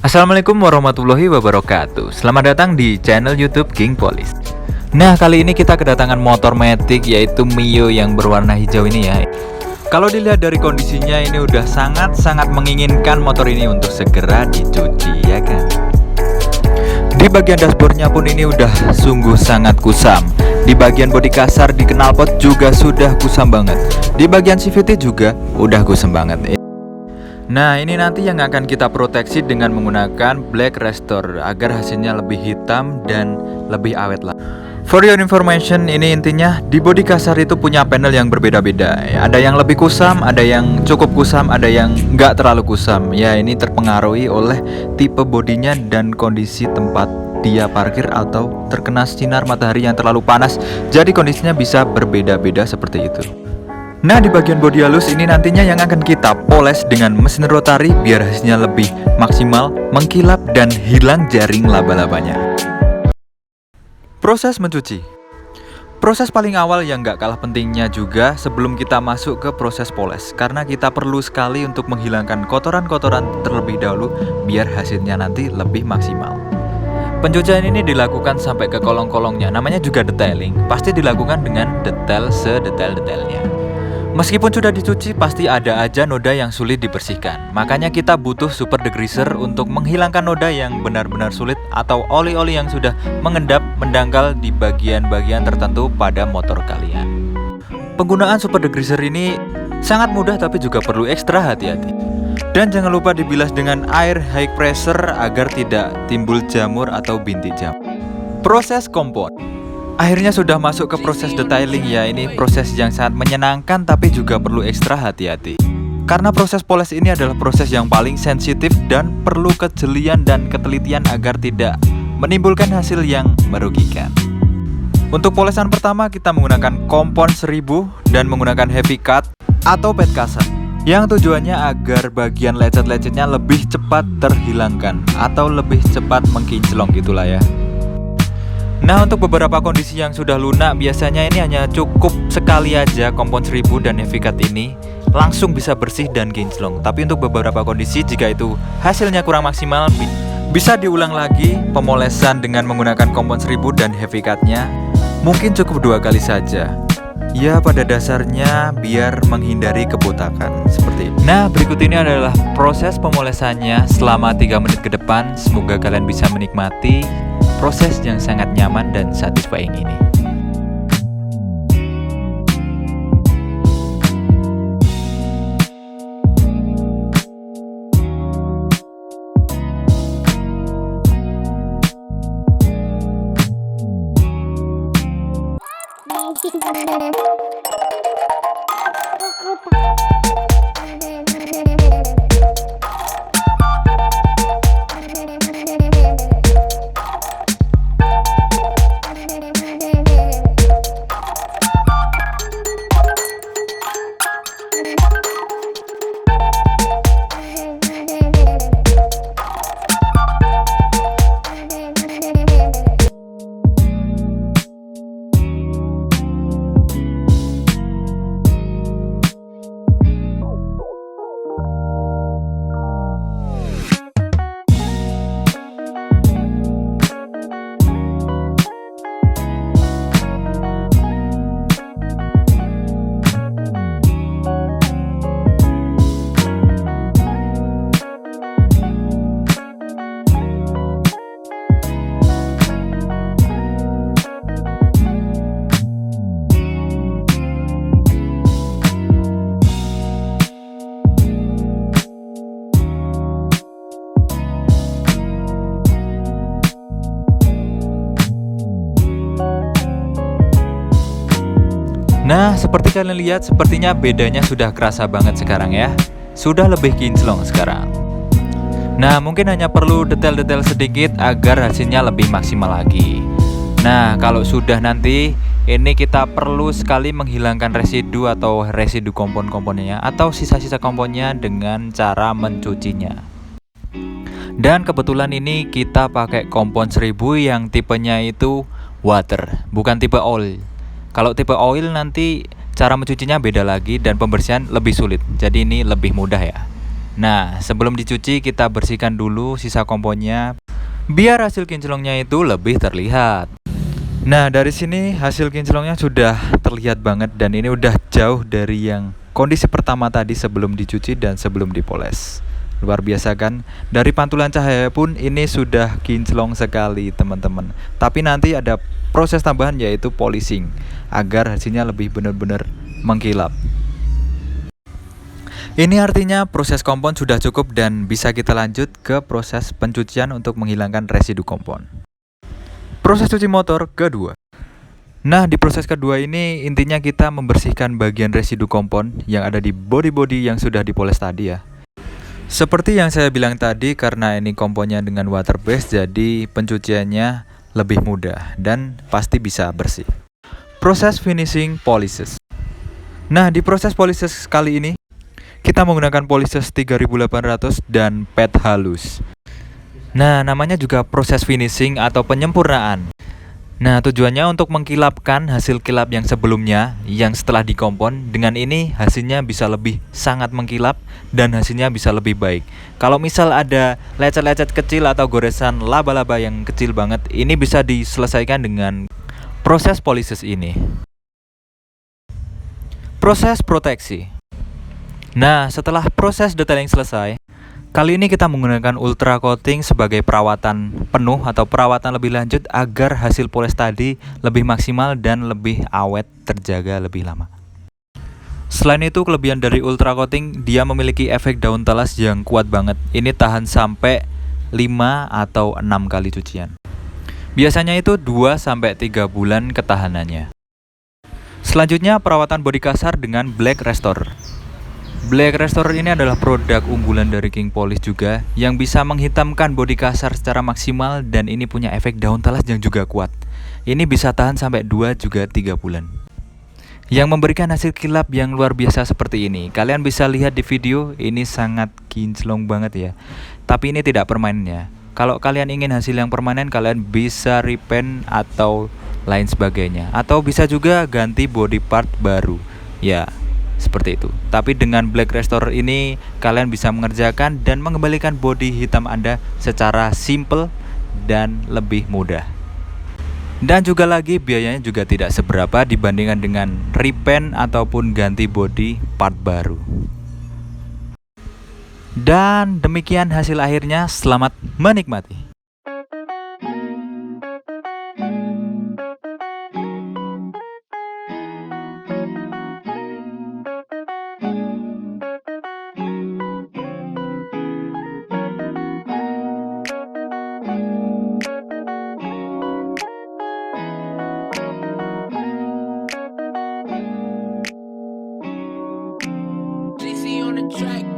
Assalamualaikum warahmatullahi wabarakatuh. Selamat datang di channel YouTube King Police. Nah, kali ini kita kedatangan motor matic yaitu Mio yang berwarna hijau ini ya. Kalau dilihat dari kondisinya ini udah sangat-sangat menginginkan motor ini untuk segera dicuci ya kan. Di bagian dashboardnya pun ini udah sungguh sangat kusam. Di bagian bodi kasar di knalpot juga sudah kusam banget. Di bagian CVT juga udah kusam banget. Nah, ini nanti yang akan kita proteksi dengan menggunakan Black Restore agar hasilnya lebih hitam dan lebih awet lah. For your information, ini intinya di bodi kasar itu punya panel yang berbeda-beda. Ada yang lebih kusam, ada yang cukup kusam, ada yang nggak terlalu kusam. Ya, ini terpengaruhi oleh tipe bodinya dan kondisi tempat dia parkir atau terkena sinar matahari yang terlalu panas. Jadi kondisinya bisa berbeda-beda seperti itu. Nah, di bagian bodi halus ini nantinya yang akan kita poles dengan mesin rotari biar hasilnya lebih maksimal, mengkilap dan hilang jaring laba-labanya. Proses mencuci. Proses paling awal yang gak kalah pentingnya juga sebelum kita masuk ke proses poles, karena kita perlu sekali untuk menghilangkan kotoran-kotoran terlebih dahulu biar hasilnya nanti lebih maksimal. Pencucian ini dilakukan sampai ke kolong-kolongnya, namanya juga detailing. Pasti dilakukan dengan detail sedetail-detailnya. Meskipun sudah dicuci, pasti ada aja noda yang sulit dibersihkan. Makanya kita butuh super degreaser untuk menghilangkan noda yang benar-benar sulit atau oli-oli yang sudah mengendap mendangkal di bagian-bagian tertentu pada motor kalian. Penggunaan super degreaser ini sangat mudah tapi juga perlu ekstra hati-hati. Dan jangan lupa dibilas dengan air high pressure agar tidak timbul jamur atau bintik jamur. Proses kompon. Akhirnya sudah masuk ke proses detailing ya. Ini proses yang sangat menyenangkan tapi juga perlu ekstra hati-hati. Karena proses poles ini adalah proses yang paling sensitif dan perlu kejelian dan ketelitian agar tidak menimbulkan hasil yang merugikan. Untuk polesan pertama kita menggunakan kompon 1000 dan menggunakan heavy cut atau pet kasar, yang tujuannya agar bagian lecet-lecetnya lebih cepat terhilangkan atau lebih cepat mengkinclong gitulah ya. Nah, untuk beberapa kondisi yang sudah lunak, biasanya ini hanya cukup sekali aja kompon 1000 dan heavy cut ini langsung bisa bersih dan kinclong. Tapi untuk beberapa kondisi jika itu hasilnya kurang maksimal, bisa diulang lagi pemolesan dengan menggunakan kompon 1000 dan heavy cutnya. Mungkin cukup 2 kali saja. Ya, pada dasarnya biar menghindari kebotakan seperti ini. Nah, berikut ini adalah proses pemolesannya selama 3 menit ke depan. Semoga kalian bisa menikmati proses yang sangat nyaman dan satisfying ini. Nah, seperti kalian lihat, sepertinya bedanya sudah kerasa banget sekarang ya. Sudah lebih kinclong sekarang. Nah, mungkin hanya perlu detail-detail sedikit agar hasilnya lebih maksimal lagi. Nah, kalau sudah nanti, ini kita perlu sekali menghilangkan residu atau residu kompon-komponnya atau sisa-sisa komponnya dengan cara mencucinya. Dan kebetulan ini kita pakai kompon 1000 yang tipenya itu water, bukan tipe oil. Kalau tipe oil nanti cara mencucinya beda lagi dan pembersihan lebih sulit. Jadi ini lebih mudah ya. Nah, sebelum dicuci kita bersihkan dulu sisa komponnya biar hasil kinclongnya itu lebih terlihat. Nah, dari sini hasil kinclongnya sudah terlihat banget dan ini udah jauh dari yang kondisi pertama tadi sebelum dicuci dan sebelum dipoles. Luar biasa kan? Dari pantulan cahaya pun ini sudah kinclong sekali, teman-teman. Tapi nanti ada proses tambahan yaitu polishing agar hasilnya lebih benar-benar mengkilap. Ini artinya proses kompon sudah cukup dan bisa kita lanjut ke proses pencucian untuk menghilangkan residu kompon. Proses cuci motor kedua. Nah, di proses kedua ini intinya kita membersihkan bagian residu kompon yang ada di bodi-bodi yang sudah dipoles tadi ya. Seperti yang saya bilang tadi, karena ini komponnya dengan water base, jadi pencuciannya lebih mudah dan pasti bisa bersih. Proses finishing polishes. Nah, di proses polishes kali ini kita menggunakan polishes 3800 dan pad halus. Nah, namanya juga proses finishing atau penyempurnaan. Nah, tujuannya untuk mengkilapkan hasil kilap yang sebelumnya yang setelah dikompon. Dengan ini hasilnya bisa lebih sangat mengkilap dan hasilnya bisa lebih baik. Kalau misal ada lecet-lecet kecil atau goresan laba-laba yang kecil banget, ini bisa diselesaikan dengan proses polishes ini. Proses proteksi. Nah, setelah proses detailing selesai, kali ini kita menggunakan ultra coating sebagai perawatan penuh atau perawatan lebih lanjut agar hasil poles tadi lebih maksimal dan lebih awet, terjaga lebih lama. Selain itu, kelebihan dari ultra coating, dia memiliki efek daun talas yang kuat banget. Ini tahan sampai 5 atau 6 kali cucian. Biasanya itu 2-3 bulan ketahanannya. Selanjutnya, perawatan bodi kasar dengan Black Restorer. Black Restorer ini adalah produk unggulan dari King Polish juga yang bisa menghitamkan bodi kasar secara maksimal dan ini punya efek daun talas yang juga kuat. Ini bisa tahan sampai 2-3 bulan. Yang memberikan hasil kilap yang luar biasa seperti ini. Kalian bisa lihat di video, ini sangat kinclong banget ya. Tapi ini tidak permanen ya. Kalau kalian ingin hasil yang permanen, kalian bisa repaint atau lain sebagainya. Atau bisa juga ganti body part baru. Ya, seperti itu. Tapi dengan Black Restorer ini kalian bisa mengerjakan dan mengembalikan bodi hitam Anda secara simple dan lebih mudah. Dan juga lagi biayanya juga tidak seberapa dibandingkan dengan repaint ataupun ganti bodi part baru. Dan demikian hasil akhirnya, selamat menikmati. JC on the track.